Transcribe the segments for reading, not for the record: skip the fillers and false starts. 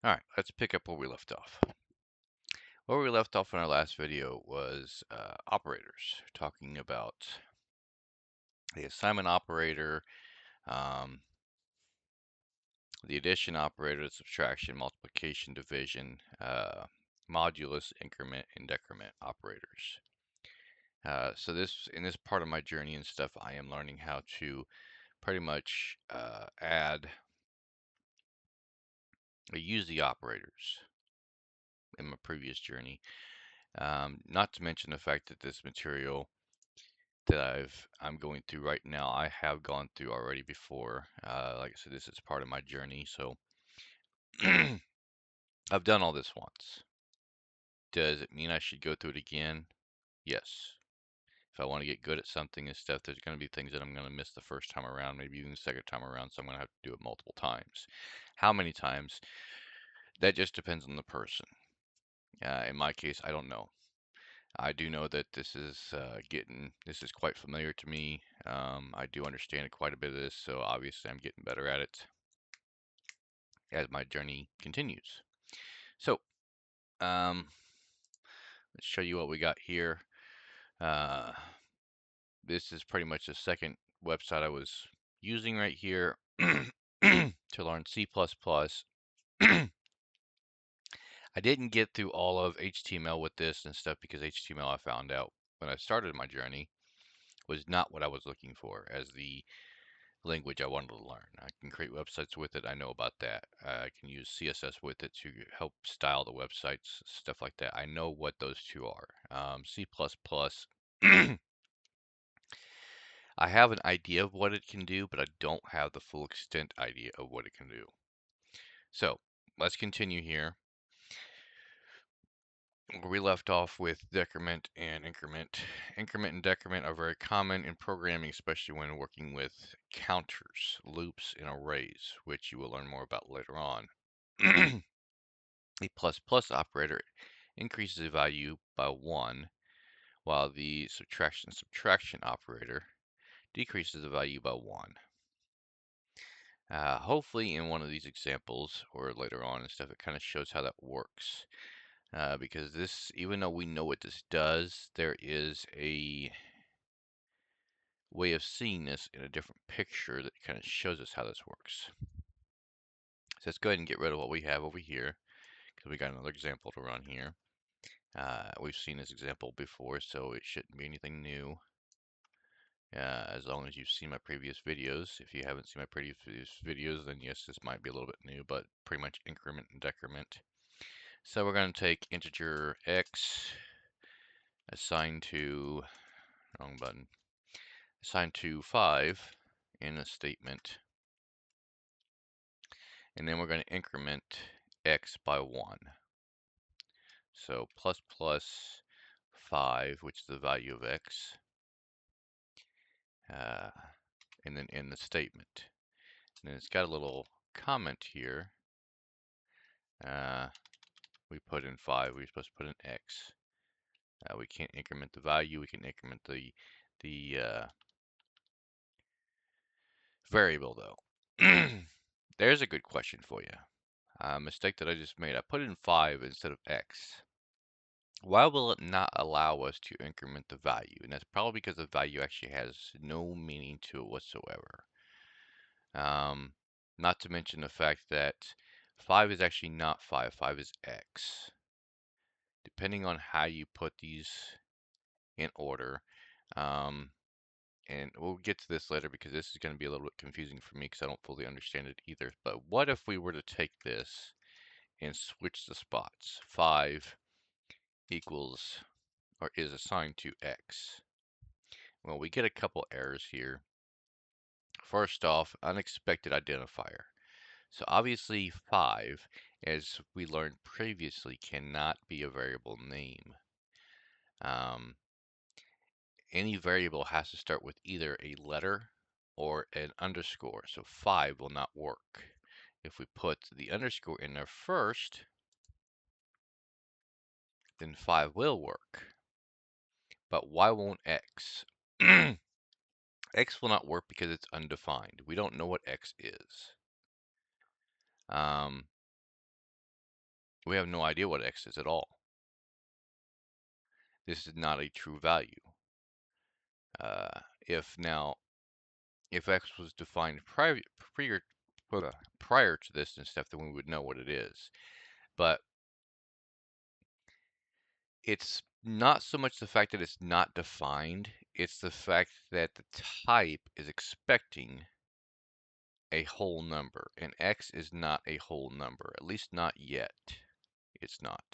All right, let's pick up where we left off. Where we left off in our last video was operators, talking about the assignment operator, um, the addition operator, the subtraction, multiplication, division, modulus, increment, and decrement operators. So in this part of my journey and stuff, I am learning how to pretty much use the operators in my previous journey. Not to mention the fact that this material that I'm going through right now, I have gone through already before. Like I said, this is part of my journey, so I've done all this once. Does it mean I should go through it again? Yes. If I want to get good at something and stuff, there's going to be things that I'm going to miss the first time around, maybe even the second time around, so I'm going to have to do it multiple times. How many times? That just depends on the person. In my case, I don't know. I do know that this is quite familiar to me. I do understand quite a bit of this, so obviously I'm getting better at it as my journey continues. So, um, let's show you what we got here. Uh, this is pretty much the second website I was using right here to learn C++. I didn't get through all of HTML with this and stuff because HTML, I found out when I started my journey, was not what I was looking for as the language I wanted to learn. I can create websites with it. I know about that. I can use CSS with it to help style the websites, stuff like that. I know what those two are. C++, I have an idea of what it can do, but I don't have the full extent idea of what it can do. So let's continue here. Where we left off with decrement and increment. Increment and decrement are very common in programming, especially when working with counters, loops, and arrays, which you will learn more about later on. A plus plus operator increases the value by 1, while the subtraction operator decreases the value by 1. Hopefully in one of these examples or later on and stuff, it kind of shows how that works. Because this, even though we know what this does, there is a way of seeing this in a different picture that kind of shows us how this works. So let's go ahead and get rid of what we have over here because we got another example to run here. We've seen this example before, so it shouldn't be anything new. As long as you've seen my previous videos. If you haven't seen my previous videos, then yes, this might be a little bit new, but pretty much increment and decrement. So we're going to take integer x assigned to, wrong button, assigned to 5 in a statement, and then we're going to increment x by 1. So plus plus 5, which is the value of x, and then in the statement. And then it's got a little comment here. We put in 5, we're supposed to put in x. We can't increment the value, we can increment the variable though. There's a good question for you. A mistake that I just made. I put in 5 instead of x. Why will it not allow us to increment the value? And that's probably because the value actually has no meaning to it whatsoever. Not to mention the fact that 5 is actually not 5. 5 is x. Depending on how you put these in order, and we'll get to this later because this is going to be a little bit confusing for me because I don't fully understand it either. But what if we were to take this and switch the spots? 5 equals or is assigned to x. Well, we get a couple errors here. First off, unexpected identifier. So obviously 5, as we learned previously, cannot be a variable name. Any variable has to start with either a letter or an underscore. So 5 will not work. If we put the underscore in there first, then 5 will work. But why won't x? X will not work because it's undefined. We don't know what x is. We have no idea what x is at all. This is not a true value. Uh, if now, if x was defined prior to this and stuff, then we would know what it is. But it's not so much the fact that it's not defined, it's the fact that the type is expecting a whole number, and x is not a whole number, at least not yet. It's not.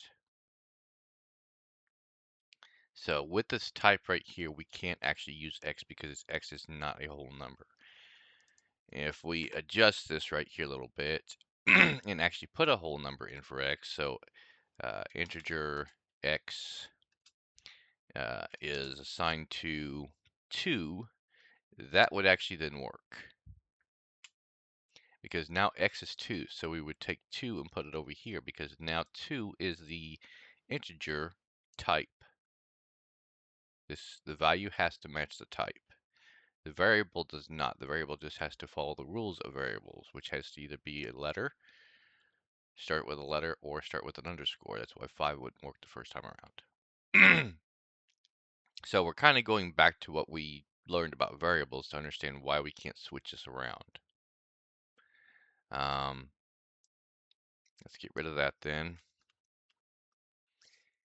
So with this type right here, we can't actually use x because x is not a whole number. If we adjust this right here a little bit and actually put a whole number in for x, so integer x is assigned to 2, that would actually then work. Because now x is 2, so we would take 2 and put it over here because now 2 is the integer type. The value has to match the type. The variable does not. The variable just has to follow the rules of variables, which has to either be a letter, start with a letter, or start with an underscore. That's why 5 wouldn't work the first time around. So we're kind of going back to what we learned about variables to understand why we can't switch this around. Let's get rid of that then.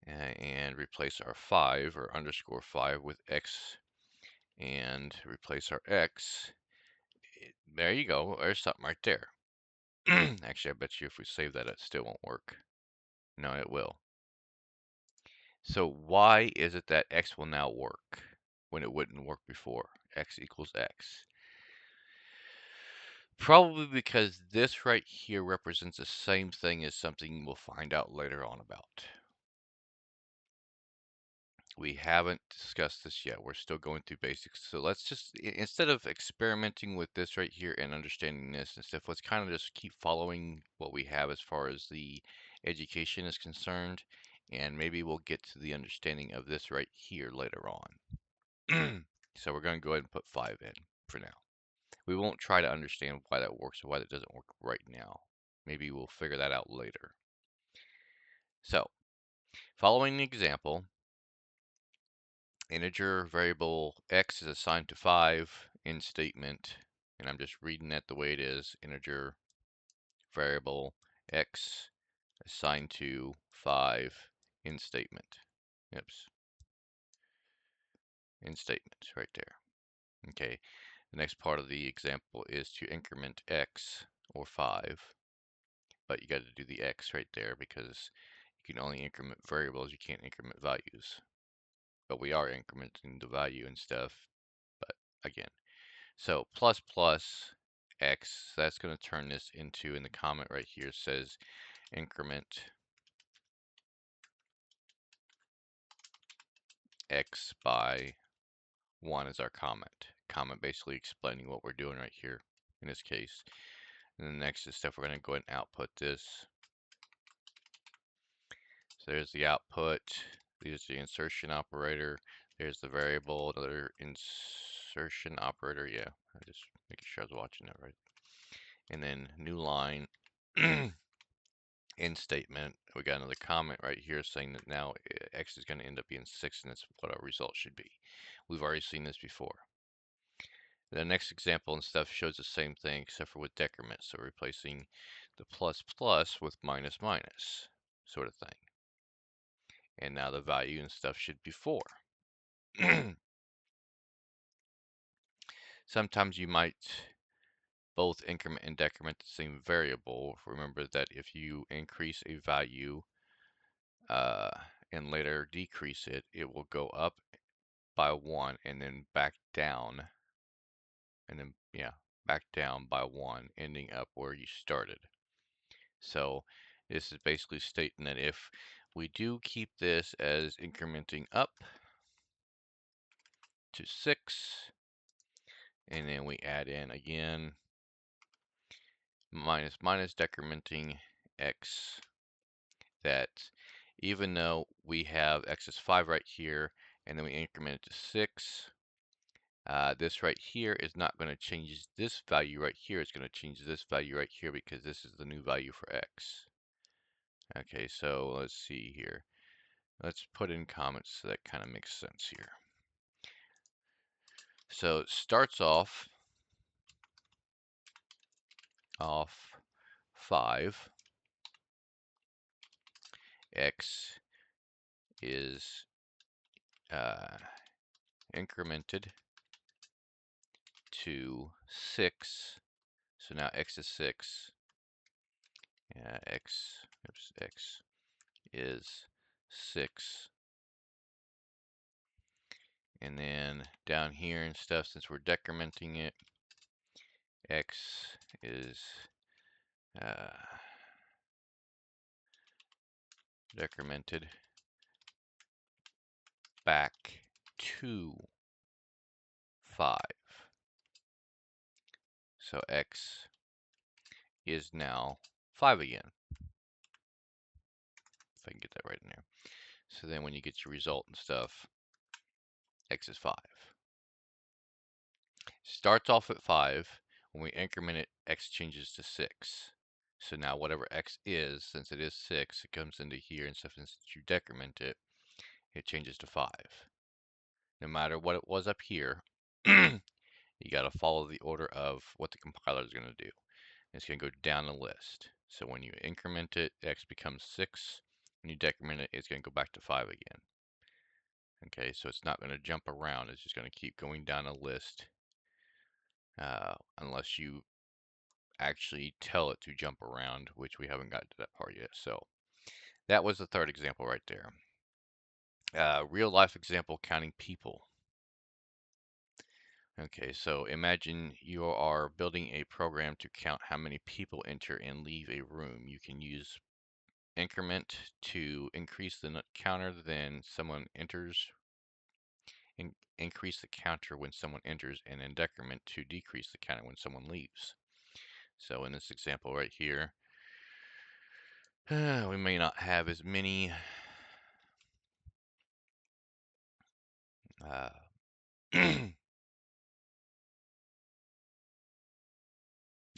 And replace our 5 or underscore 5 with x and replace our x. There you go. There's something right there. Actually, I bet you if we save that, it still won't work. No, it will. So why is it that x will now work when it wouldn't work before? X equals x. Probably because this right here represents the same thing as something we'll find out later on about. We haven't discussed this yet. We're still going through basics. So let's just, instead of experimenting with this right here and understanding this and stuff, let's kind of just keep following what we have as far as the education is concerned. And maybe we'll get to the understanding of this right here later on. So we're going to go ahead and put 5 in for now. We won't try to understand why that works or why that doesn't work right now. Maybe we'll figure that out later. So, following the example, integer variable x is assigned to 5 in statement, and I'm just reading that the way it is. Integer variable x assigned to 5 in statement. Oops. In statement right there. Okay. The next part of the example is to increment x or 5, but you got to do the x right there because you can only increment variables, you can't increment values. But we are incrementing the value and stuff, but again. So plus plus x, that's going to turn this into, in the comment right here, says increment x by 1 is our comment. Comment basically explaining what we're doing right here in this case. And the next is stuff we're going to go ahead and output this. So there's the output. There's the insertion operator. There's the variable, another insertion operator. Yeah, I just making sure I was watching that right. And then new line. In statement, we got another comment right here saying that now x is going to end up being 6, and that's what our result should be. We've already seen this before. The next example and stuff shows the same thing except for with decrement, so replacing the plus plus with minus minus sort of thing. And now the value and stuff should be 4. Sometimes you might both increment and decrement the same variable. Remember that if you increase a value and later decrease it, it will go up by 1 and then back down, and then, yeah, back down by 1, ending up where you started. So this is basically stating that if we do keep this as incrementing up to 6, and then we add in again minus minus decrementing x, that even though we have x is 5 right here, and then we increment it to 6, this right here is not going to change this value right here. It's going to change this value right here because this is the new value for x. Okay, so let's see here. Let's put in comments so that kind of makes sense here. So it starts off 5. X is incremented to 6. So now X is 6. X is 6. And then down here and stuff, since we're decrementing it, X is decremented back to 5. So X is now 5 again. If I can get that right in there. So then when you get your result and stuff, X is 5. Starts off at 5. When we increment it, X changes to 6. So now whatever X is, since it is 6, it comes into here and stuff, and since you decrement it, it changes to 5. No matter what it was up here, you got to follow the order of what the compiler is going to do. It's going to go down the list. So when you increment it, X becomes 6. When you decrement it, it's going to go back to 5 again. Okay, so it's not going to jump around. It's just going to keep going down a list unless you actually tell it to jump around, which we haven't gotten to that part yet. So that was the third example right there. Real life example, counting people. Okay, so imagine you are building a program to count how many people enter and leave a room. You can use increment to increase the counter, then someone enters, increase the counter when someone enters, and then decrement to decrease the counter when someone leaves. So in this example right here, we may not have as many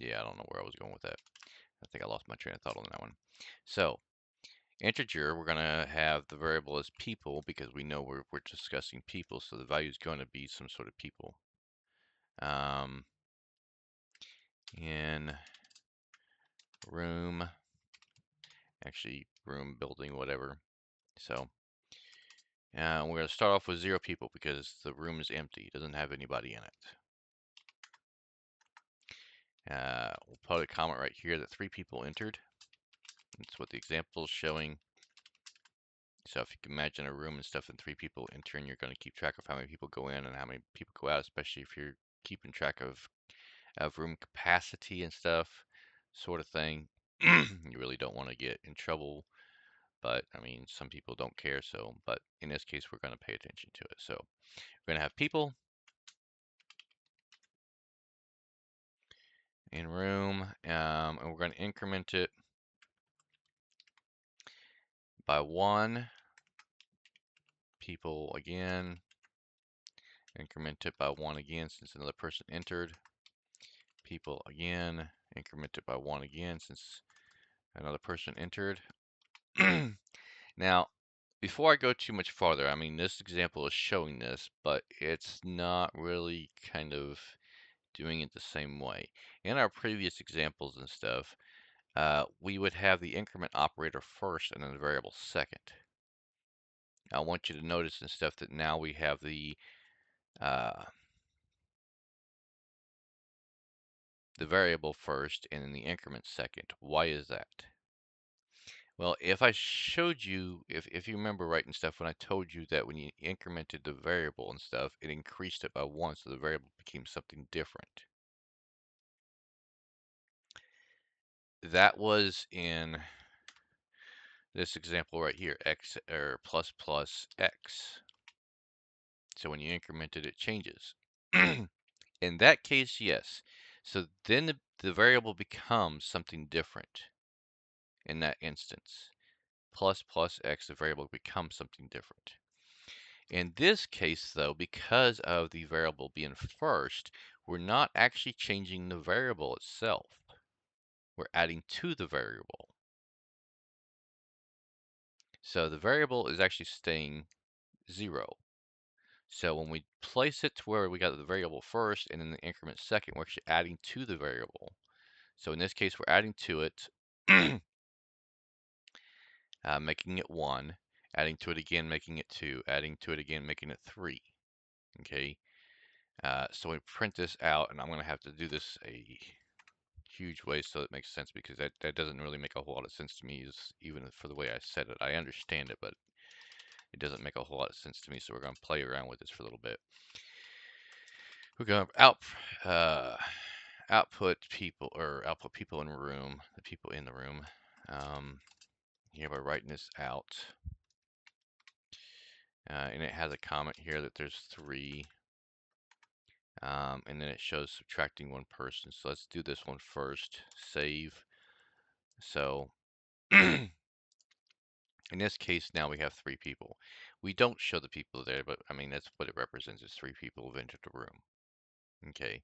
yeah, I don't know where I was going with that. I think I lost my train of thought on that one. So integer, we're going to have the variable as people because we know we're discussing people, so the value is going to be some sort of people. In room, actually room, building, whatever. So we're going to start off with 0 people because the room is empty. It doesn't have anybody in it. We'll put a comment right here that 3 people entered. That's what the example is showing. So if you can imagine a room and stuff and 3 people enter, and you're going to keep track of how many people go in and how many people go out, especially if you're keeping track of room capacity and stuff, sort of thing. You really don't want to get in trouble, but I mean, some people don't care. So, but in this case, we're going to pay attention to it. So we're going to have people in room, and we're going to increment it by 1. People again, increment it by 1 again since another person entered. People again, increment it by 1 again since another person entered. Now, before I go too much farther, I mean, this example is showing this, but it's not really kind of doing it the same way. In our previous examples and stuff, we would have the increment operator first and then the variable second. I want you to notice and stuff that now we have the variable first and then the increment second. Why is that? Well, if I showed you, if you remember right and stuff, when I told you that when you incremented the variable and stuff, it increased it by 1, so the variable became something different. That was in this example right here, x or plus plus x. So when you increment it, it changes. In that case, yes. So then the variable becomes something different in that instance. Plus plus x, the variable becomes something different. In this case, though, because of the variable being first, we're not actually changing the variable itself. We're adding to the variable. So the variable is actually staying 0. So when we place it to where we got the variable first and then the increment second, we're actually adding to the variable. So in this case, we're adding to it, making it 1, adding to it again, making it 2, adding to it again, making it 3. Okay, so we print this out, and I'm going to have to do this a huge way so it makes sense, because that doesn't really make a whole lot of sense to me, even for the way I said it. I understand it, but it doesn't make a whole lot of sense to me, so we're going to play around with this for a little bit. We're going to output people in the room, the people in the room, here by writing this out. And it has a comment here that there's 3. And then it shows subtracting 1 person. So let's do this one first. Save. So in this case, now we have 3 people. We don't show the people there, but I mean, that's what it represents, is 3 people have entered the room. Okay.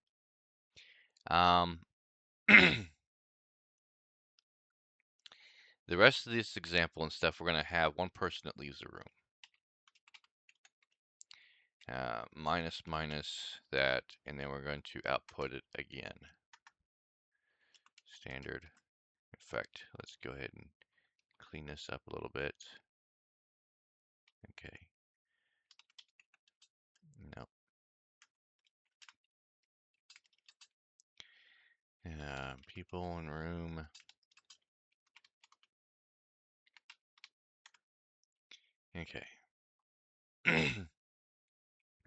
The rest of this example and stuff, we're going to have 1 person that leaves the room. Minus that, and then we're going to output it again. Standard effect. Let's go ahead and clean this up a little bit. Okay. Nope. People in room. Okay.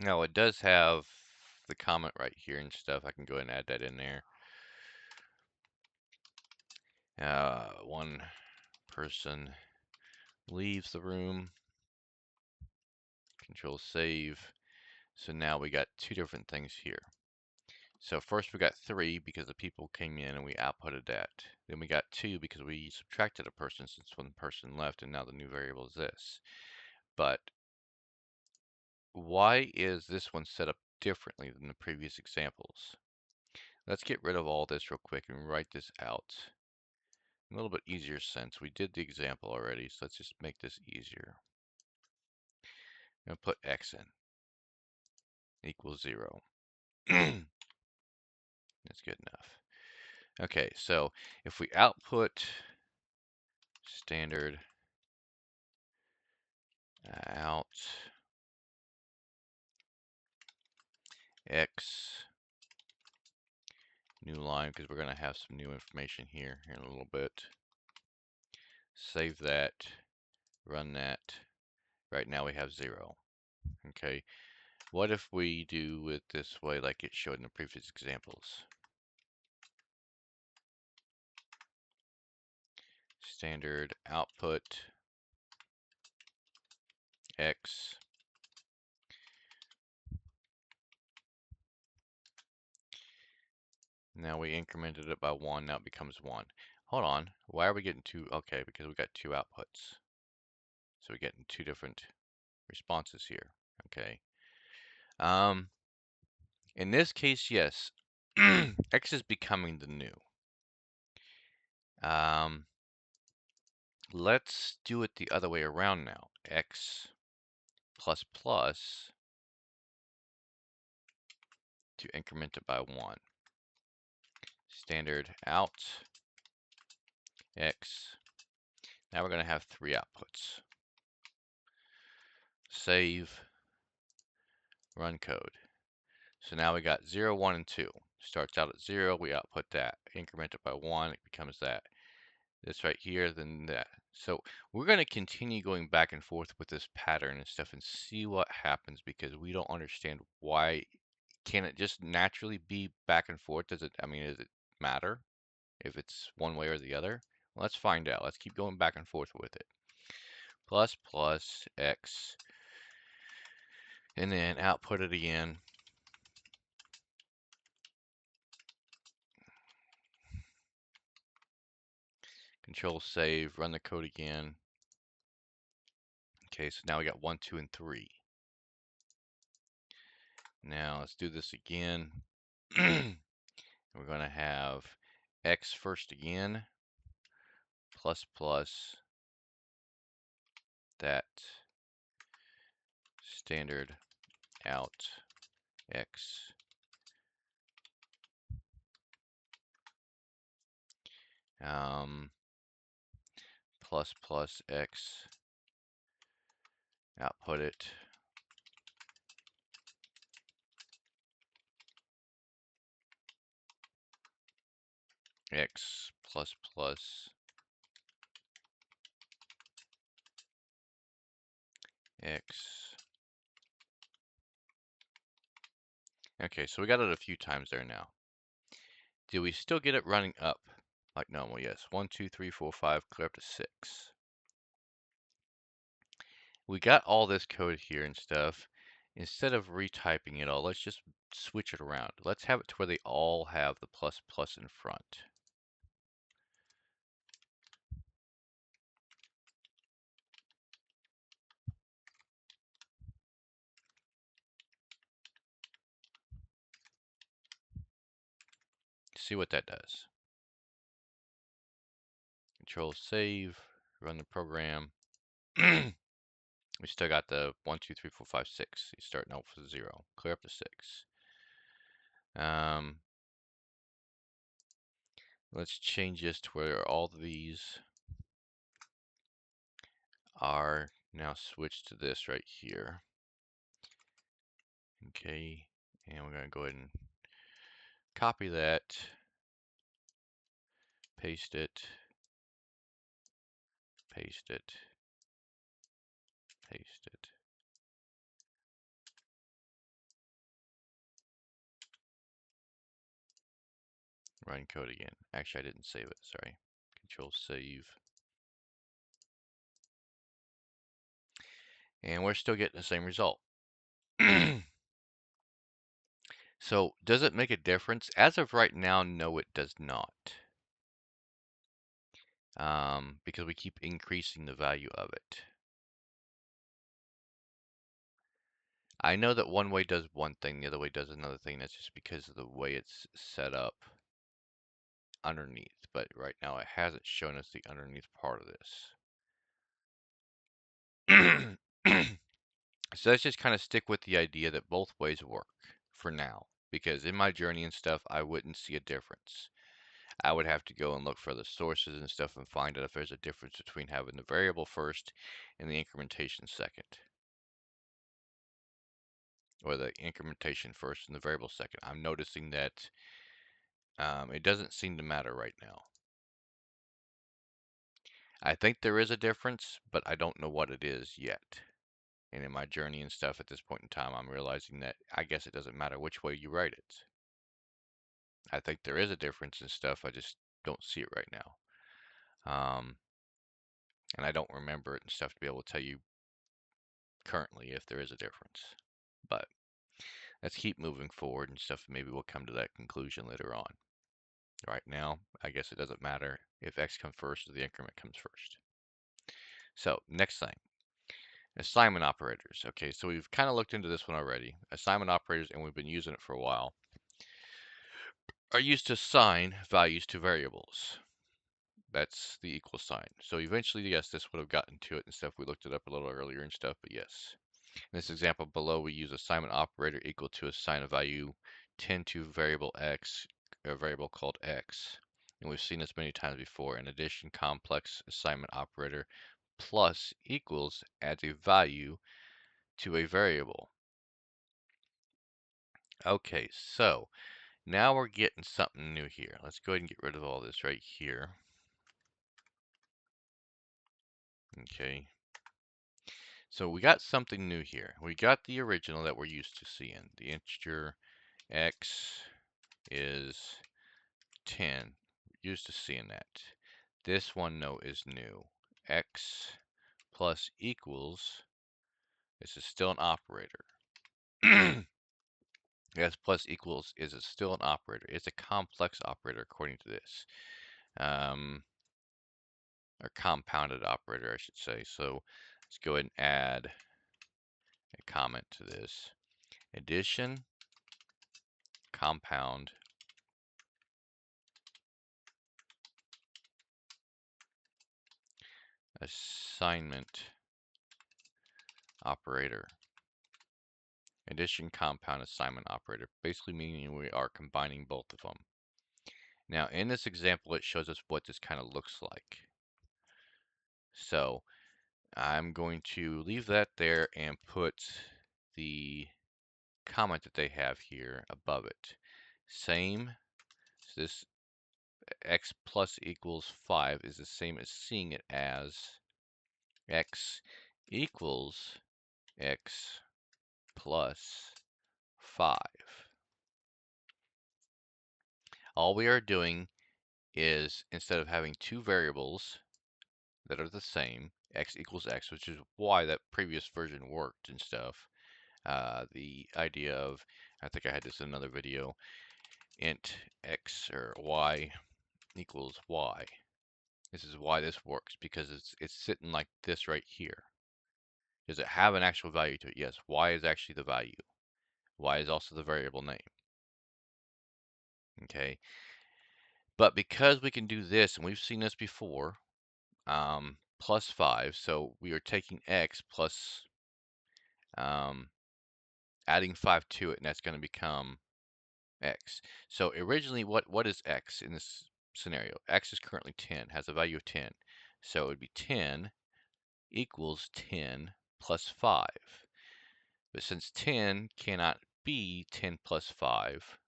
Now it does have the comment right here and stuff. I can go ahead and add that in there. 1 person leaves the room. Control save. So now we got 2 different things here. So first we got 3 because the people came in and we outputted that. Then we got 2 because we subtracted a person since 1 person left, and now the new variable is this. But why is this one set up differently than the previous examples? Let's get rid of all this real quick and write this out in a little bit easier sense. We did the example already, so let's just make this easier. I'm going to put x in equals 0. That's good enough. Okay, so if we output standard out x new line, because we're going to have some new information here in a little bit. Save that, run that. Right now we have 0. Okay, what if we do it this way like it showed in the previous examples? Standard output x now we incremented it by 1, now it becomes 1. Hold on, why are we getting 2? Okay, because we got 2 outputs. So we're getting 2 different responses here. Okay. In this case, yes, x is becoming the new. Let's do it the other way around now. X plus plus to increment it by 1. Standard out x. Now we're going to have 3 outputs. Save, run code. So now we got 0, 1, and 2. Starts out at 0, we output that. Increment it by 1, it becomes that. This right here, then that. So we're going to continue going back and forth with this pattern and stuff and see what happens, because we don't understand why. Can it just naturally be back and forth? Does it matter if it's one way or the other? Well, let's find out. Let's keep going back and forth with it. Plus plus x, and then output it again. Control save, run the code again. Okay, so now we got 1, 2, and 3. Now let's do this again. We're going to have x first again, plus plus that standard out x plus plus x, output it, x plus plus x. Okay, so we got it a few times there now. Do we still get it running up like normal? Yes. 1, 2, 3, 4, 5, clear up to 6. We got all this code here and stuff. Instead of retyping it all, let's just switch it around. Let's have it to where they all have the plus plus in front. See what that does. Control save, run the program. We still got the 1, 2, 3, 4, 5, 6. He's starting out with 0. Clear up to 6. Let's change this to where all these are now switched to this right here. Okay, and we're going to go ahead and copy that, paste it, paste it, paste it. Run code again. Actually, I didn't save it, sorry. Control save. And we're still getting the same result. So, does it make a difference? As of right now, no, it does not. Because we keep increasing the value of it. I know that one way does one thing, the other way does another thing. That's just because of the way it's set up underneath. But right now, it hasn't shown us the underneath part of this. So let's just kind of stick with the idea that both ways work for now. Because in my journey and stuff, I wouldn't see a difference. I would have to go and look for the sources and stuff and find out if there's a difference between having the variable first and the incrementation second. Or the incrementation first and the variable second. I'm noticing that it doesn't seem to matter right now. I think there is a difference, but I don't know what it is yet. And in my journey and stuff at this point in time, I'm realizing that I guess it doesn't matter which way you write it. I think there is a difference in stuff. I just don't see it right now. And I don't remember it and stuff to be able to tell you currently if there is a difference. But let's keep moving forward and stuff. Maybe we'll come to that conclusion later on. Right now, I guess it doesn't matter if x comes first or the increment comes first. So, next thing. Assignment operators. Okay, so we've kind of looked into this one already. Assignment operators, and we've been using it for a while, are used to assign values to variables. That's the equal sign. So eventually, yes, this would have gotten to it and stuff. We looked it up a little earlier and stuff, but yes. In this example below, we use assignment operator equal to assign a value 10 to variable x, a variable called x. And we've seen this many times before. In addition, complex assignment operator plus equals adds a value to a variable. Okay, so now we're getting something new here. Let's go ahead and get rid of all this right here. Okay. So we got something new here. We got the original that we're used to seeing. The integer x is 10. We're used to seeing that. This one, no, is new. X plus equals, this is still an operator. X plus equals is still an operator. It's a complex operator according to this. Or compounded operator, I should say. So let's go ahead and add a comment to this. Addition, compound, assignment operator. Addition compound assignment operator, basically meaning we are combining both of them. Now, in this example, it shows us what this kind of looks like. So I'm going to leave that there and put the comment that they have here above it. Same, so this x plus equals 5 is the same as seeing it as x equals x plus 5. All we are doing is, instead of having two variables that are the same, x equals x, which is why that previous version worked and stuff, the idea of, I think I had this in another video, int x or y equals y. This is why this works, because it's sitting like this right here. Does it have an actual value to it? Yes. Y is actually the value. Y is also the variable name. Okay. But because we can do this, and we've seen this before, plus 5, so we are taking x plus adding 5 to it, and that's going to become x. So originally, what is x in this scenario? X is currently 10, has a value of 10. So it would be 10 equals 10 plus 5. But since 10 cannot be 10 plus 5,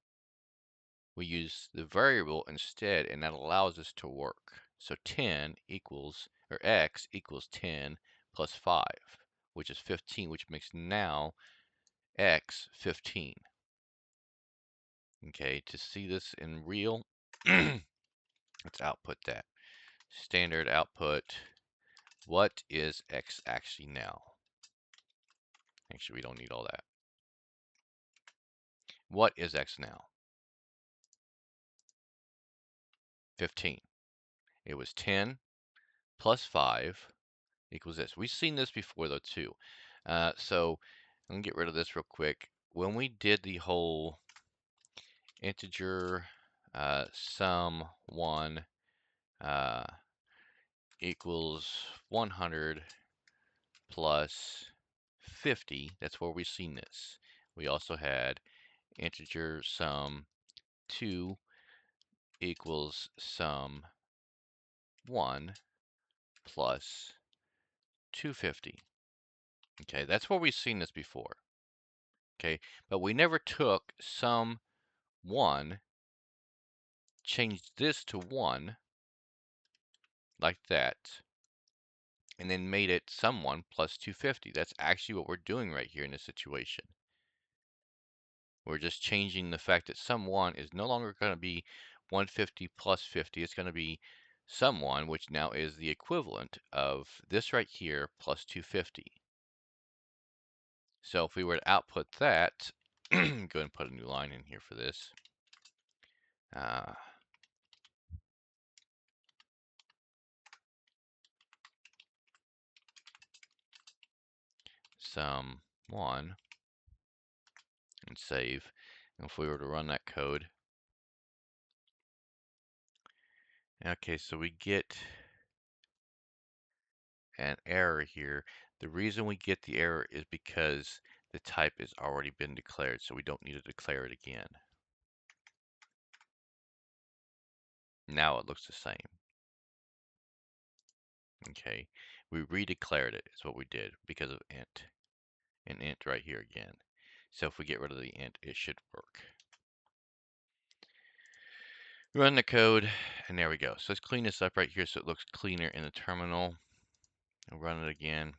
we use the variable instead, and that allows us to work. So 10 equals, or x equals 10 plus 5, which is 15, which makes now x 15. Okay, to see this in real, let's output that. Standard output, what is x actually now? Actually, we don't need all that. What is x now? 15. It was 10 plus 5 equals this. We've seen this before, though, too. So I'm going to get rid of this real quick. When we did the whole integer sum 1 uh, equals 100 plus 50, that's where we've seen this. We also had integer sum 2 equals sum 1 plus 250. Okay, that's where we've seen this before. Okay, but we never took sum 1, changed this to 1, like that, and then made it sum 1 plus 250. That's actually what we're doing right here in this situation. We're just changing the fact that sum 1 is no longer going to be 150 plus 50. It's going to be sum 1, which now is the equivalent of this right here plus 250. So if we were to output that, go ahead and put a new line in here for this. Sum 1 and save. And if we were to run that code, okay, so we get an error here. The reason we get the error is because the type has already been declared, so we don't need to declare it again. Now it looks the same. Okay, we redeclared it, is what we did, because of int. An int right here again. So if we get rid of the int, it should work. Run the code, and there we go. So let's clean this up right here so it looks cleaner in the terminal. I'll run it again.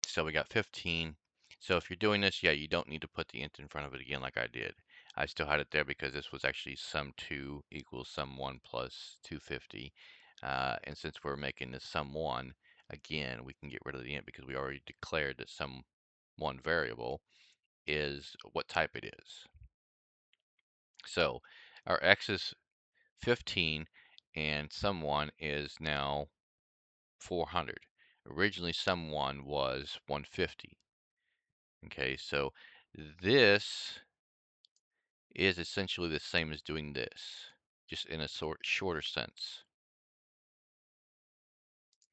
So we got 15. So if you're doing this, yeah, you don't need to put the int in front of it again like I did. I still had it there because this was actually sum 2 equals sum 1 plus 250. And since we're making this sum 1, again, we can get rid of the int because we already declared that sum 1 variable is what type it is. So our x is 15 and sum 1 is now 400. Originally sum 1 was 150. Okay, so this is essentially the same as doing this, just in a shorter sense.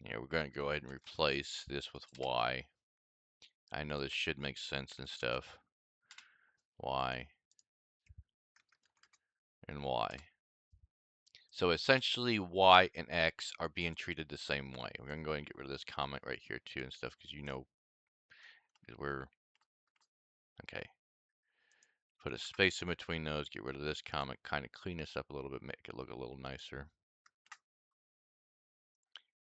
Yeah, we're going to go ahead and replace this with y. I know this should make sense and stuff. Y and Y. So essentially, Y and X are being treated the same way. We're going to go ahead and get rid of this comment right here too and stuff because we're, okay. Put a space in between those, get rid of this comment, kind of clean this up a little bit, make it look a little nicer.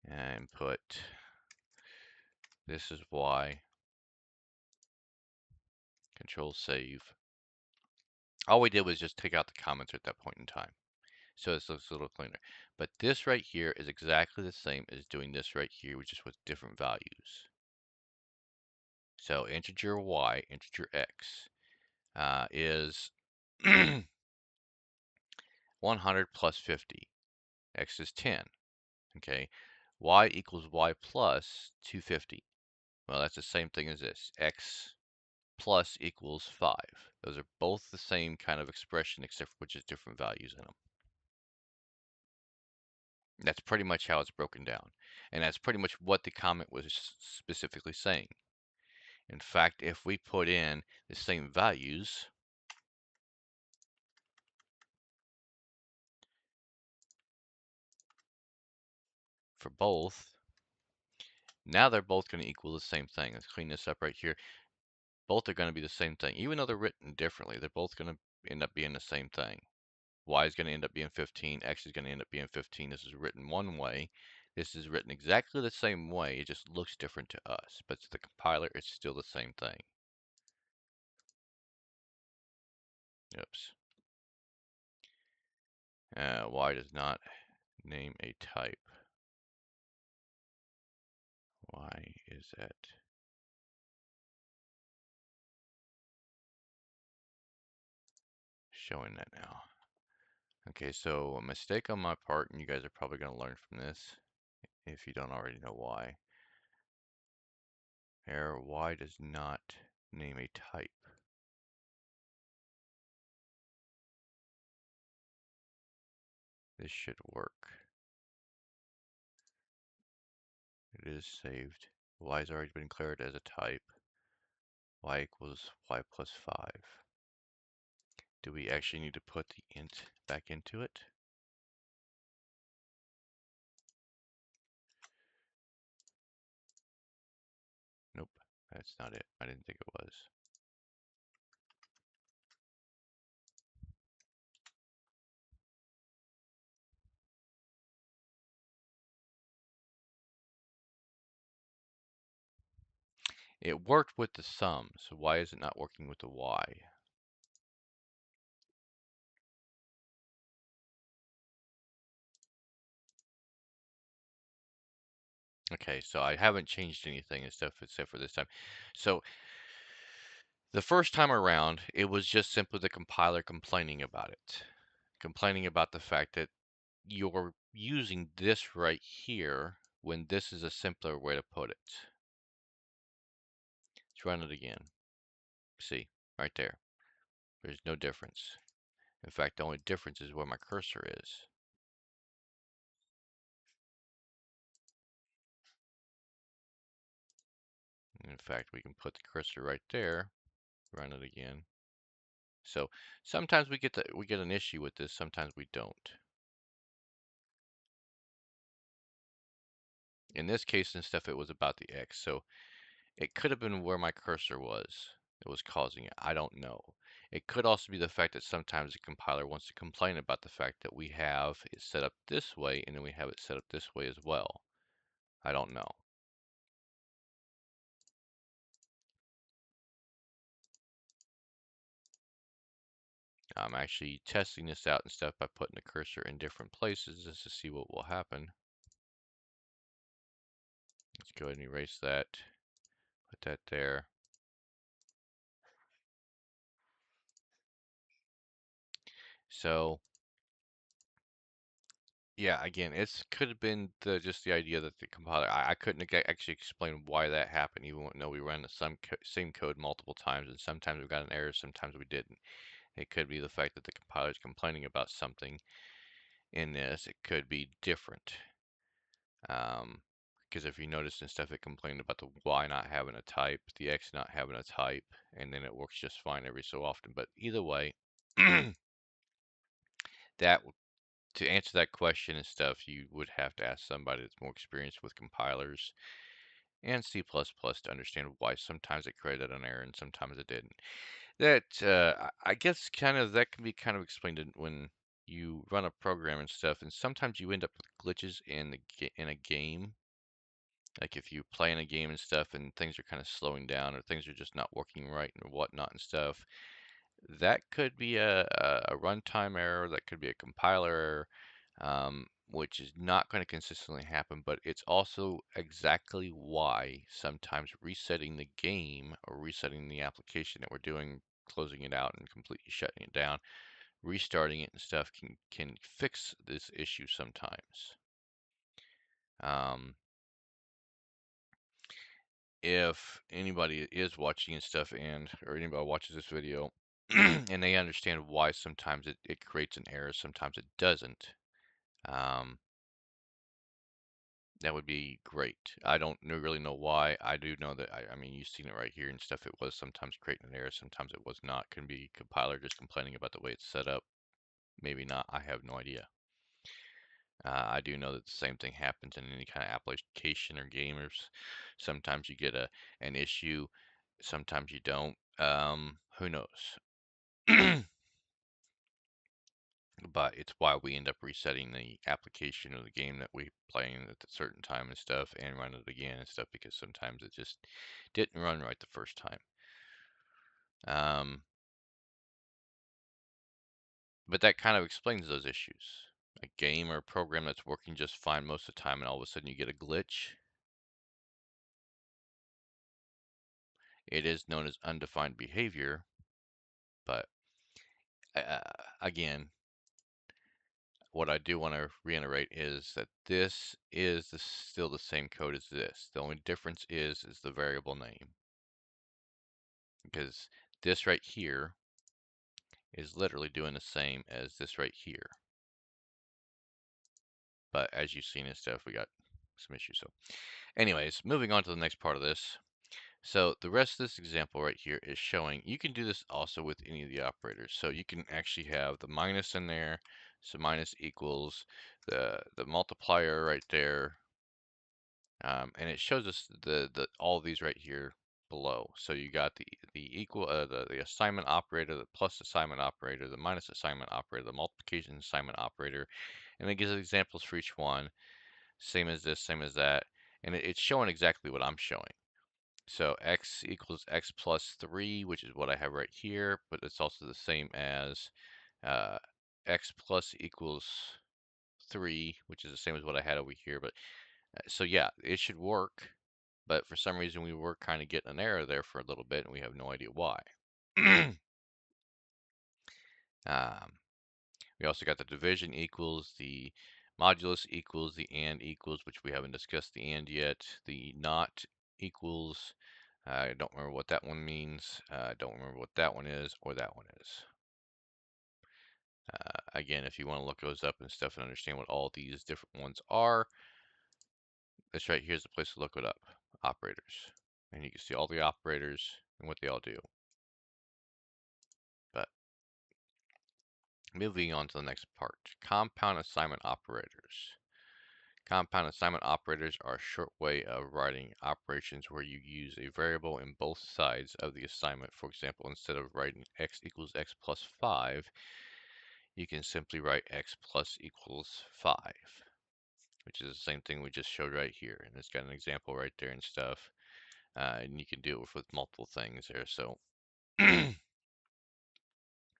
And put, this is Y, Control Save. All we did was just take out the comments at that point in time. So this looks a little cleaner. But this right here is exactly the same as doing this right here, which is with different values. So integer Y, integer X is 100 plus 50. X is 10. Okay. Y equals Y plus 250. Well, that's the same thing as this. X plus equals 5. Those are both the same kind of expression, except for which is different values in them. That's pretty much how it's broken down. And that's pretty much what the comment was specifically saying. In fact, if we put in the same values for both, now they're both going to equal the same thing. Let's clean this up right here. Both are going to be the same thing. Even though they're written differently, they're both going to end up being the same thing. Y is going to end up being 15. X is going to end up being 15. This is written one way. This is written exactly the same way. It just looks different to us. But to the compiler, it's still the same thing. Oops. Y does not name a type. Why is that? Showing that now. Okay, so a mistake on my part, and you guys are probably going to learn from this if you don't already know why. Error, Y does not name a type. This should work. It is saved. Y has already been declared as a type. Y equals Y plus 5. Do we actually need to put the int back into it? Nope, that's not it. I didn't think it was. It worked with the sum, so why is it not working with the Y? Okay, so I haven't changed anything and stuff except for this time. So the first time around, it was just simply the compiler complaining about it. Complaining about the fact that you're using this right here when this is a simpler way to put it. Let's run it again. See, right there. There's no difference. In fact, the only difference is where my cursor is. In fact, we can put the cursor right there, run it again. So sometimes we get an issue with this, sometimes we don't. In this case and stuff, it was about the X. So it could have been where my cursor was that was causing it. I don't know. It could also be the fact that sometimes the compiler wants to complain about the fact that we have it set up this way and then we have it set up this way as well. I don't know. I'm actually testing this out and stuff by putting the cursor in different places just to see what will happen. Let's go ahead and erase that. Put that there. So yeah, again, it could have been just the idea that the compiler. I couldn't actually explain why that happened, even though we ran the same code multiple times, and sometimes we got an error, sometimes we didn't. It could be the fact that the compiler is complaining about something in this. It could be different. Um, because if you notice and stuff, it complained about the Y not having a type, the X not having a type, and then it works just fine every so often. But either way, that to answer that question and stuff, you would have to ask somebody that's more experienced with compilers and C++ to understand why sometimes it created an error and sometimes it didn't. That I guess kind of that can be kind of explained when you run a program and stuff, and sometimes you end up with glitches in a game. Like if you play in a game and stuff, and things are kind of slowing down, or things are just not working right and whatnot and stuff. That could be a runtime error. That could be a compiler error, which is not going to consistently happen. But it's also exactly why sometimes resetting the game or resetting the application that we're doing, closing it out and completely shutting it down, restarting it and stuff can fix this issue sometimes. If anybody is watching and stuff, or anybody watches this video and they understand why sometimes it creates an error, sometimes it doesn't, um, that would be great. I don't really know why. I do know that, I mean, you've seen it right here and stuff. It was sometimes creating an error, sometimes it was not. Can be compiler just complaining about the way it's set up. Maybe not. I have no idea. I do know that the same thing happens in any kind of application or gamers. Sometimes you get an issue, sometimes you don't. Who knows? But it's why we end up resetting the application or the game that we playing at a certain time and stuff, and run it again and stuff, because sometimes it just didn't run right the first time. But that kind of explains those issues. A game or a program that's working just fine most of the time, and all of a sudden you get a glitch. It is known as undefined behavior, but uh, again, what I do want to reiterate is that this is still the same code as this. The only difference is the variable name, because this right here is literally doing the same as this right here. But as you've seen and stuff, we got some issues. So anyways, moving on to the next part of this. So the rest of this example right here is showing you can do this also with any of the operators. So you can actually have the minus in there, so minus equals the multiplier right there, and it shows us the all of these right here below. So you got the equal the assignment operator, the plus assignment operator, the minus assignment operator, the multiplication assignment operator, and it gives examples for each one. Same as this, same as that, and it's showing exactly what I'm showing. So x equals x plus 3, which is what I have right here, but it's also the same as uh, x plus equals 3, which is the same as what I had over here. But so yeah, it should work, but for some reason we were kind of getting an error there for a little bit, and we have no idea why. um, we also got the division equals, the modulus equals, the and equals, which we haven't discussed the and yet, the not equals. I don't remember what that one means. I don't remember what that one is or that one is. Again, if you want to look those up and stuff and understand what all these different ones are, this right here is the place to look it up. Operators. And you can see all the operators and what they all do. But moving on to the next part. Compound assignment operators. Compound assignment operators are a short way of writing operations where you use a variable in both sides of the assignment. For example, instead of writing x equals x plus 5, you can simply write x plus equals 5, which is the same thing we just showed right here. And it's got an example right there and stuff. And you can do it with multiple things there. So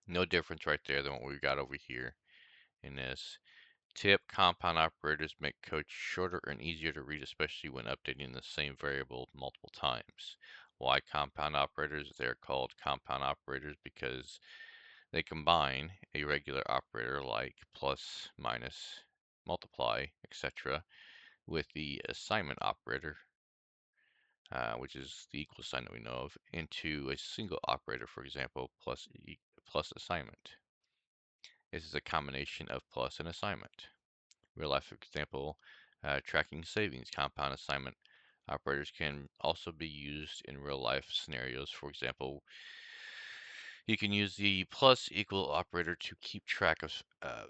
no difference right there than what we've got over here in this. Tip: compound operators make code shorter and easier to read, especially when updating the same variable multiple times. Why compound operators? They're called compound operators because they combine a regular operator like plus, minus, multiply, etc., with the assignment operator, which is the equal sign that we know of, into a single operator, for example, plus assignment. This is a combination of plus and assignment. Real life example, Tracking savings. Compound assignment operators can also be used in real life scenarios. For example, you can use the plus equal operator to keep track of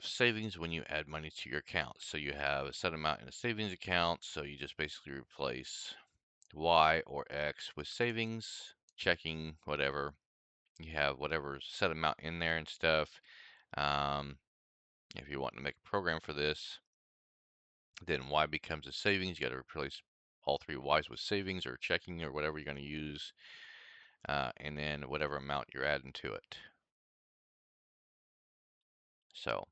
savings when you add money to your account. So you have a set amount in a savings account, so you just basically replace Y or X with savings, checking, whatever. You have whatever set amount in there and stuff. Um, if you want to make a program for this, then Y becomes a savings. You got to replace all three Y's with savings or checking or whatever you're going to use, and then whatever amount you're adding to it. So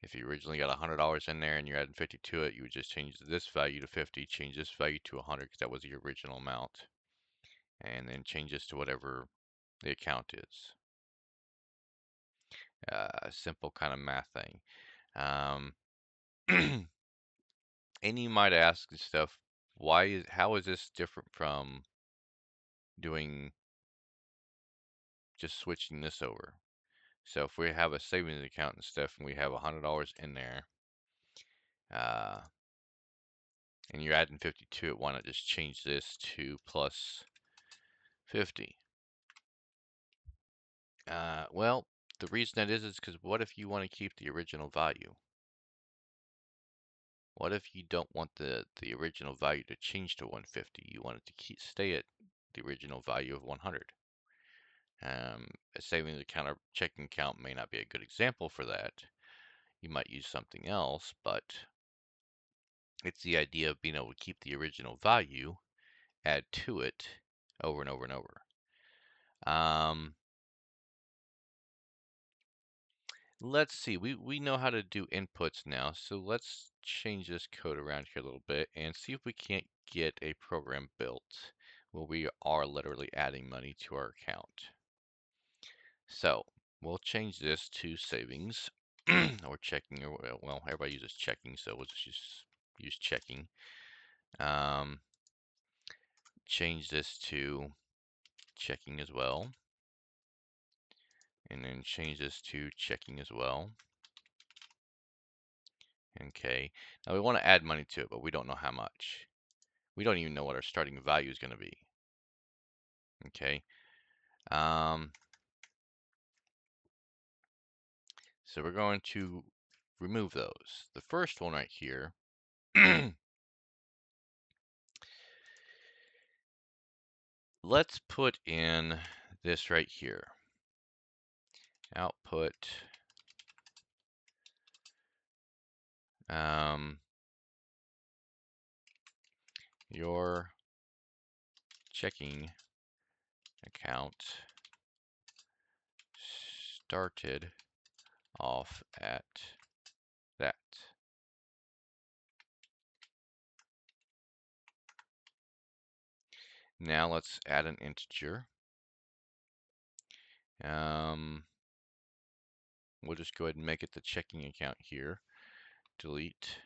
if you originally got $100 in there and you're adding 50 to it, you would just change this value to 50, change this value to 100 because that was the original amount, and then change this to whatever the account is. Simple kind of math thing. Um, and you might ask and stuff, how is this different from doing just switching this over? So if we have a savings account and stuff and we have $100 in there, uh, and you're adding 50 to it, why not just change this to plus 50? Well, the reason that is because what if you want to keep the original value? What if you don't want the original value to change to 150? You want it to stay at the original value of 100. A savings account or checking account may not be a good example for that. You might use something else, but it's the idea of being able to keep the original value, add to it over and over and over. Let's see, we know how to do inputs now, so let's change this code around here a little bit and see if we can't get a program built where we are literally adding money to our account. So we'll change this to savings or checking, or well, everybody uses checking, so we'll just use checking. Change this to checking as well, and then change this to checking as well. Okay, now we want to add money to it, but we don't know how much. We don't even know what our starting value is going to be. Okay, so we're going to remove those. The first one right here, let's put in this right here. Output your checking account started off at that. Now let's add an integer. We'll just go ahead and make it the checking account here. Delete.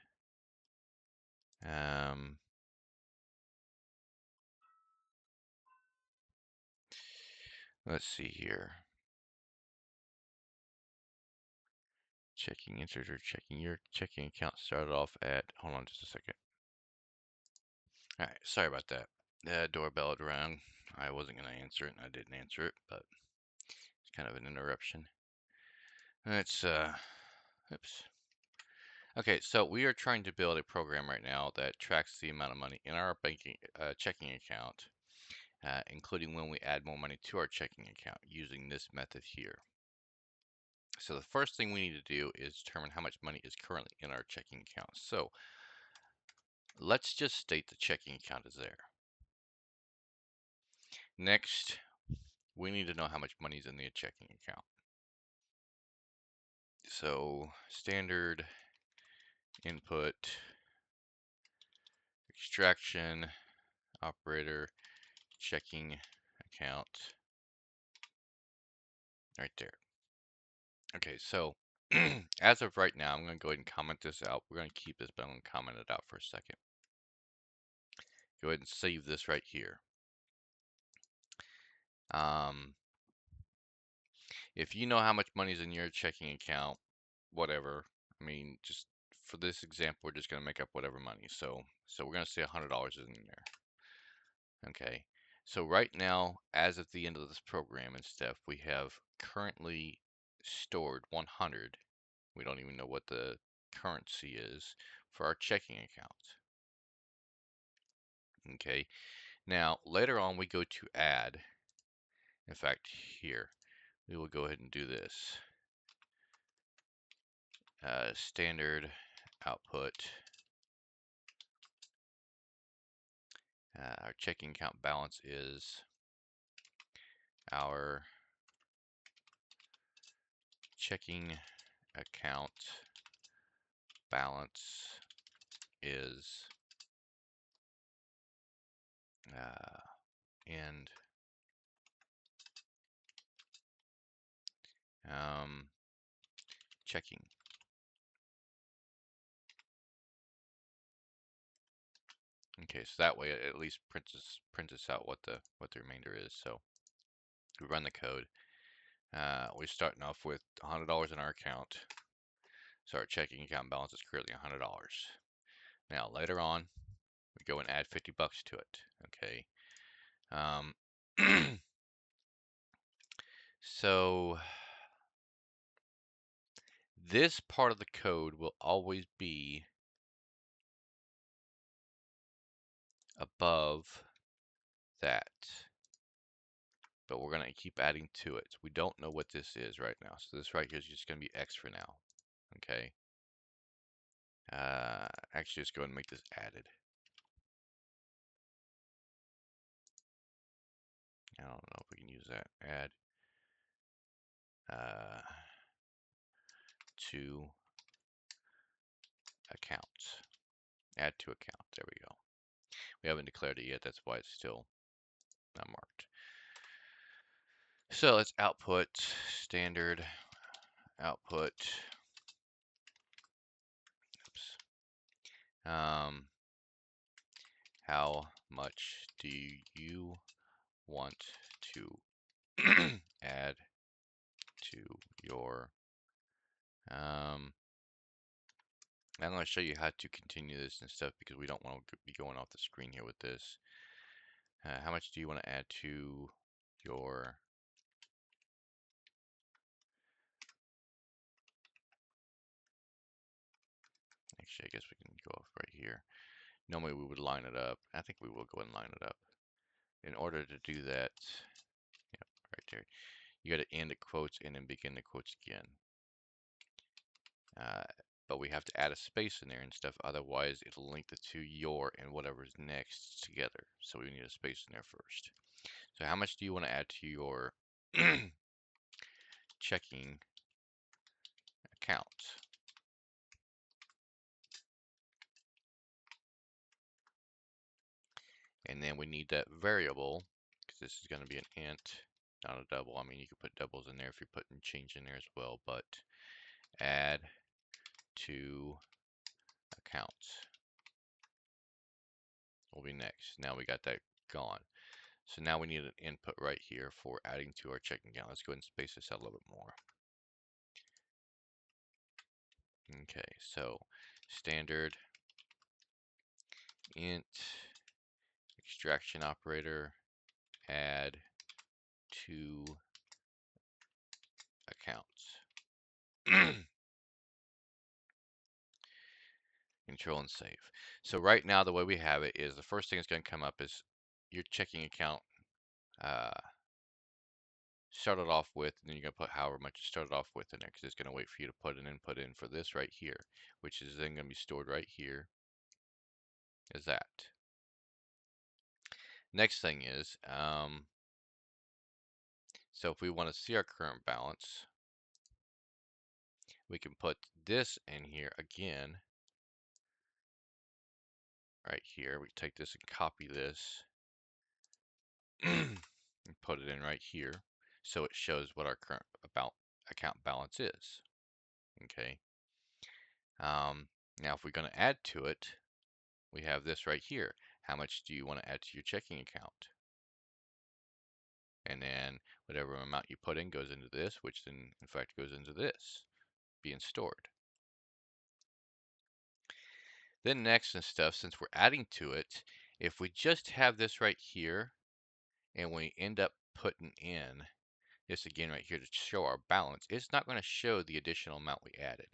Let's see here. Checking integer, checking your checking account started off at, hold on just a second. All right, sorry about that. The doorbell had rang. I wasn't going to answer it, and I didn't answer it, but it's kind of an interruption. It's, oops. Okay, so we are trying to build a program right now that tracks the amount of money in our banking checking account, including when we add more money to our checking account using this method here. So the first thing we need to do is determine how much money is currently in our checking account. So let's just state the checking account is there. Next, we need to know how much money is in the checking account. So standard input extraction operator checking account right there. Okay, so as of right now, I'm going to go ahead and comment this out. We're going to keep this, but I'm going to comment it out for a second. Go ahead and save this right here. If you know how much money is in your checking account, whatever, I mean, just for this example, we're just going to make up whatever money. So we're going to say $100 is in there. Okay. So right now, as of the end of this program and stuff, we have currently stored 100. We don't even know what the currency is for our checking account. Okay. Now, later on, we go to add. In fact, here, we will go ahead and do this. Standard output. Our checking account balance is our checking account balance is and checking. Okay, so that way it at least prints us out what the remainder is. So we run the code. We're starting off with $100 in our account. So our checking account balance is currently $100. Now later on, we go and add 50 bucks to it. Okay. So this part of the code will always be above that, but we're going to keep adding to it. We don't know what this is right now, so this right here is just going to be X for now. Okay. Actually, let's go ahead and make this added. I don't know if we can use that. Add to accounts. Add to account. There we go. We haven't declared it yet. That's why it's still not marked. So let's output standard output. Oops. How much do you want to add to your I'm going to show you how to continue this and stuff because we don't want to be going off the screen here with this. How much do you want to add to your actually I guess we can go off right here. Normally we would line it up. I think we will go and line it up. In order to do that, yeah, right there, you got to end the quotes and then begin the quotes again. But we have to add a space in there and stuff, otherwise it'll link the two your and whatever's next together. So we need a space in there first. So how much do you want to add to your checking account? And then we need that variable, because this is going to be an int, not a double. I mean, you could put doubles in there if you're putting change in there as well, but add to account will be next. Now we got that gone. So now we need an input right here for adding to our checking account. Let's go ahead and space this out a little bit more. Okay, so standard int extraction operator add to accounts. Control and save. So right now the way we have it is the first thing that's going to come up is your checking account started off with, and then you're going to put however much you started off with in there because it's going to wait for you to put an input in for this right here, which is then going to be stored right here as that. Next thing is, so if we want to see our current balance, we can put this in here again, right here. We take this and copy this and put it in right here so it shows what our current account balance is. Okay. Now if we're going to add to it, we have this right here. How much do you want to add to your checking account? And then whatever amount you put in goes into this, which then in fact goes into this being stored. Then next and stuff, since we're adding to it, if we just have this right here and we end up putting in this again right here to show our balance, it's not going to show the additional amount we added.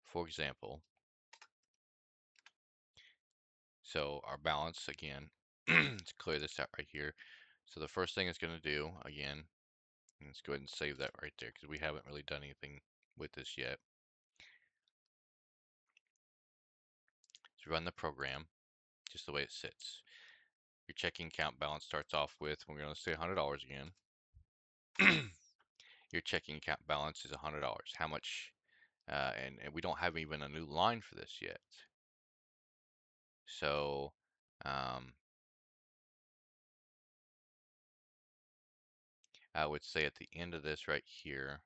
For example, so our balance again, let's clear this out right here. So the first thing it's going to do again, let's go ahead and save that right there because we haven't really done anything with this yet. Let's run the program just the way it sits. Your checking account balance starts off with, we're going to say $100 again. Your checking account balance is $100. How much? And we don't have even a new line for this yet. So I would say at the end of this right here,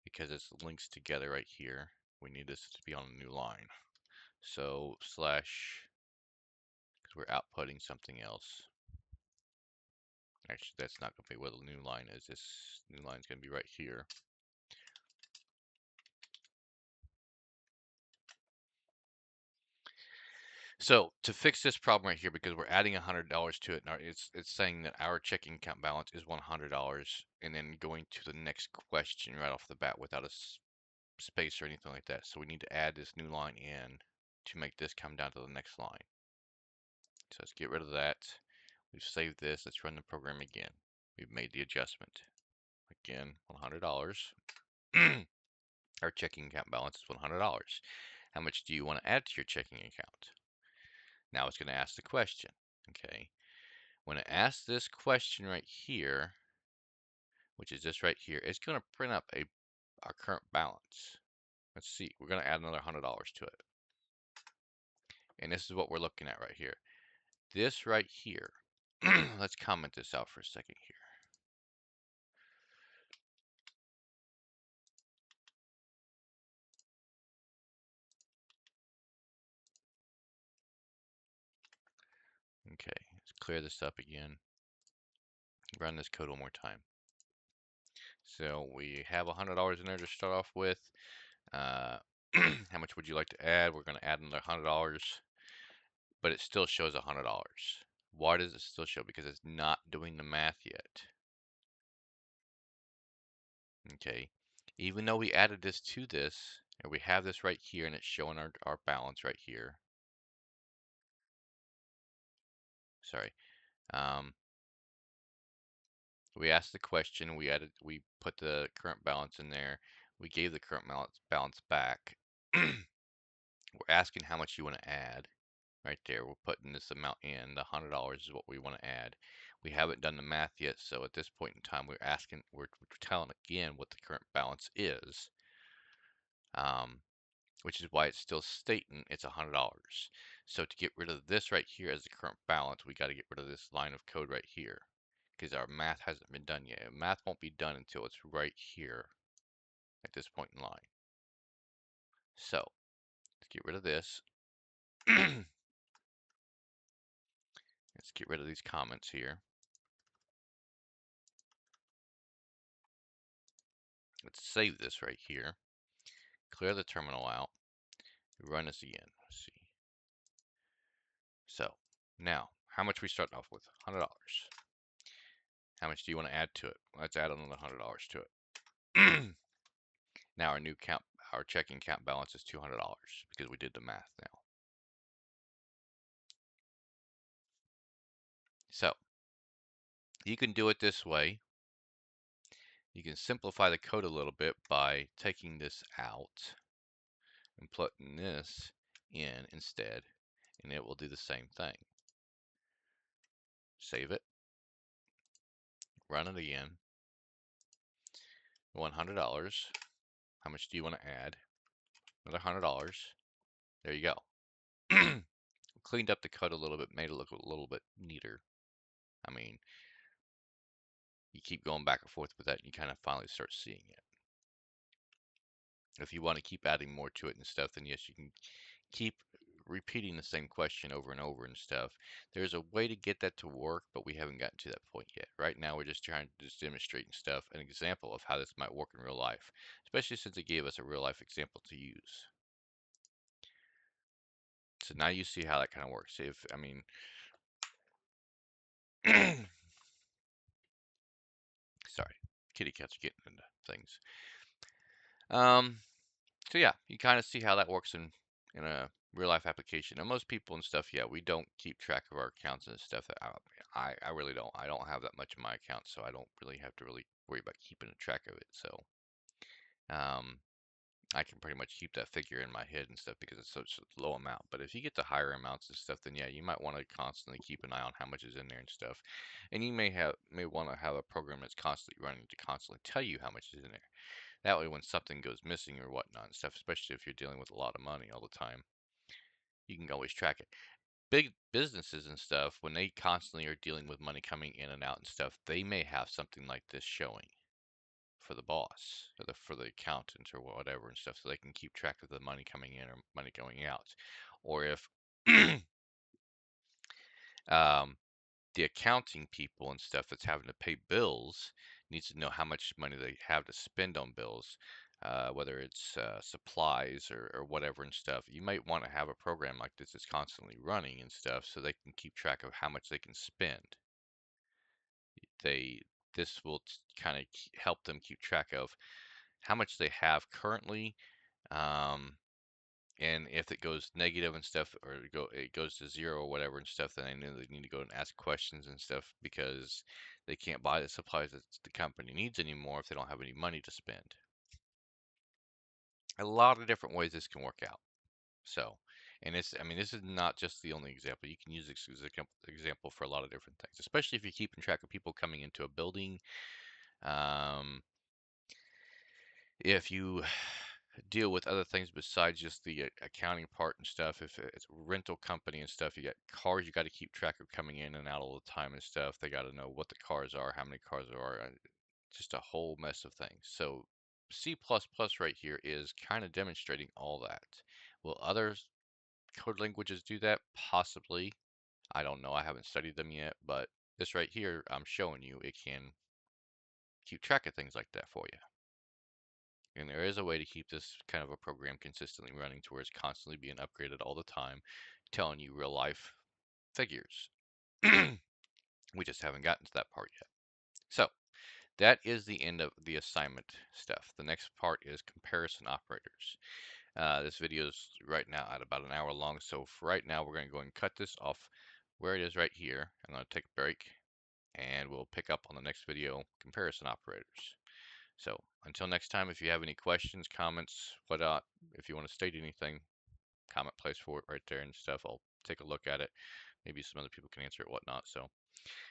because it's links together right here, we need this to be on a new line. So slash, because we're outputting something else. Actually, that's not going to be what the new line is. This new line is going to be right here. So to fix this problem right here, because we're adding $100 to it, now it's saying that our checking account balance is $100, and then going to the next question right off the bat without a space or anything like that. So we need to add this new line in to make this come down to the next line. So let's get rid of that. We've saved this. Let's run the program again. We've made the adjustment. Again, $100. Our checking account balance is $100. How much do you want to add to your checking account? Now it's going to ask the question. Okay. When it asks this question right here, which is this right here, it's going to print up our current balance. Let's see. We're going to add another $100 to it. And this is what we're looking at right here. This right here. Let's comment this out for a second here. Okay, let's clear this up again. Run this code one more time. So we have $100 in there to start off with. How much would you like to add? We're going to add another $100, but it still shows $100. Why does it still show? Because it's not doing the math yet. Okay, even though we added this to this, and we have this right here, and it's showing our balance right here. Sorry. We asked the question, we put the current balance in there, we gave the current balance back. We're asking how much you want to add. Right there, we're putting this amount in. The $100 is what we want to add. We haven't done the math yet, so at this point in time, we're telling again what the current balance is, which is why it's still stating it's $100. So to get rid of this right here as the current balance, we got to get rid of this line of code right here, because our math hasn't been done yet. Math won't be done until it's right here at this point in line. So let's get rid of this. Let's get rid of these comments here. Let's save this right here. Clear the terminal out. Run this again. Let's see. So now, how much we starting off with? $100. How much do you want to add to it? Let's add another $100 to it. Now our checking account balance is $200 because we did the math now. So you can do it this way. You can simplify the code a little bit by taking this out and putting this in instead, and it will do the same thing. Save it, run it again. $100. How much do you want to add? Another $100. There you go. Cleaned up the code a little bit, made it look a little bit neater. I mean, you keep going back and forth with that, and you kind of finally start seeing it. If you want to keep adding more to it and stuff, then yes, you can keep repeating the same question over and over and stuff. There's a way to get that to work, but we haven't gotten to that point yet. Right now, we're just trying to demonstrate and stuff, an example of how this might work in real life, especially since it gave us a real life example to use. So now you see how that kind of works. If, I mean, sorry, kitty cats are getting into things. Um, so yeah, you kind of see how that works in a real life application. And most people and stuff, yeah, we don't keep track of our accounts and stuff. I really don't. I don't have that much in my account, so I don't really have to really worry about keeping a track of it. So um, I can pretty much keep that figure in my head and stuff because it's such a low amount. But if you get to higher amounts and stuff, then yeah, you might want to constantly keep an eye on how much is in there and stuff. And you may want to have a program that's constantly running to constantly tell you how much is in there. That way, when something goes missing or whatnot and stuff, especially if you're dealing with a lot of money all the time, you can always track it. Big businesses and stuff, when they constantly are dealing with money coming in and out and stuff, they may have something like this showing for the boss or for the accountant or whatever and stuff, so they can keep track of the money coming in or money going out. Or if um, the accounting people and stuff that's having to pay bills needs to know how much money they have to spend on bills, whether it's supplies or whatever and stuff. You might want to have a program like this that's constantly running and stuff so they can keep track of how much they can spend. They This will kind of help them keep track of how much they have currently, um, and if it goes negative and stuff, or it goes to zero or whatever and stuff, then I know they need to go and ask questions and stuff because they can't buy the supplies that the company needs anymore if they don't have any money to spend. A lot of different ways this can work out. So, and it's, I mean, this is not just the only example. You can use this as an example for a lot of different things, especially if you're keeping track of people coming into a building. Um, if you deal with other things besides just the accounting part and stuff. If it's a rental company and stuff, you got cars you got to keep track of coming in and out all the time and stuff. They got to know what the cars are, how many cars there are, just a whole mess of things. So C++ right here is kind of demonstrating all that. Will other code languages do that? Possibly. I don't know. I haven't studied them yet, but this right here, I'm showing you, it can keep track of things like that for you. And there is a way to keep this kind of a program consistently running to where it's constantly being upgraded all the time, telling you real life figures. We just haven't gotten to that part yet. So that is the end of the assignment stuff. The next part is comparison operators. This video is right now at about an hour long. So for right now, we're going to go and cut this off where it is right here. I'm going to take a break and we'll pick up on the next video, comparison operators. So until next time, if you have any questions, comments, whatnot, if you want to state anything, comment place for it right there and stuff. I'll take a look at it. Maybe some other people can answer it, whatnot. So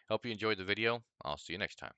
hope you enjoyed the video. I'll see you next time.